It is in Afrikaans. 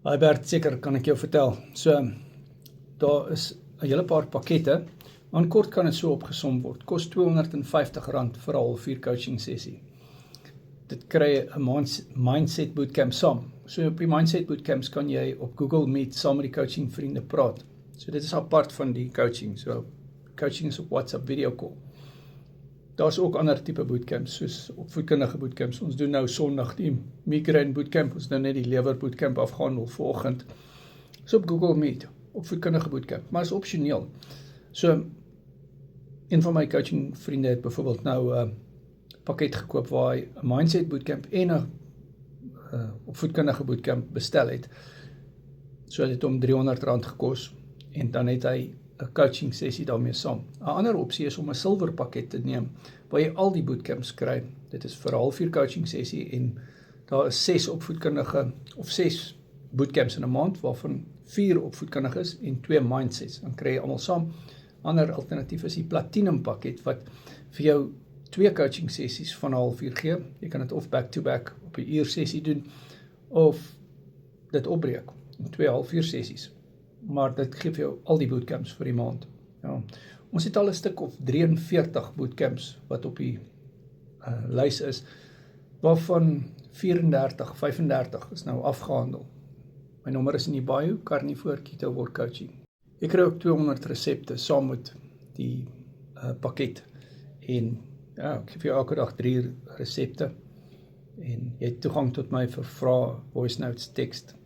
Hi Bert, seker kan ek jou vertel. So, daar is 'n hele paar pakkette. Maar kort kan dit so opgesom word. Kost R250 vir 'n halfuur coaching sessie. Dit kry 'n mindset bootcamp saam. So op die mindset bootcamps kan jy op Google Meet saam met die coaching vriende praat. So dit is apart van die coaching. So coaching is op WhatsApp video call. Daar's ook ander tipe bootcamps, soos opvoedkundige bootcamps. Ons doen nou Sondag die migraine bootcamp, ons nou net die lewer bootcamp afgehandel vanoggend. So op Google Meet, opvoedkundige bootcamp, maar is opsioneel. So, een van my coaching vriende het byvoorbeeld nou 'n pakket gekoop waar hy 'n mindset bootcamp en 'n opvoedkundige bootcamp bestel het. So dit het hom R300 gekos en dan het hy 'n coaching sessie daarmee saam. 'n Ander opsie is om 'n silwer pakket te neem waar jy al die bootcamps kry. Dit is vir 'n halfuur coaching sessie en daar is 6 opvoedkundige of 6 bootcamps in 'n maand waarvan 4 opvoedkundig is en 2 mindsets. Dan kry jy almal saam. Ander alternatief is die platinum pakket wat vir jou 2 coaching sessies van 'n halfuur gee. Jy kan dit of back-to-back op 'n uur sessie doen of dit opbreek in 2 halfuur sessies. Maar dit gee vir jou al die bootcamps vir die maand. Ja. Ons het al 'n stuk of 43 bootcamps wat op die lys is, waarvan 34, 35 is nou afgehandel. My nommer is in die bio, Carnivore Keto Coaching. Ek kry ook 200 resepte saam met die pakket. En ja, ek gee vir jou elke dag 3 resepte. En jy het toegang tot my vir vrae, voice notes, tekst.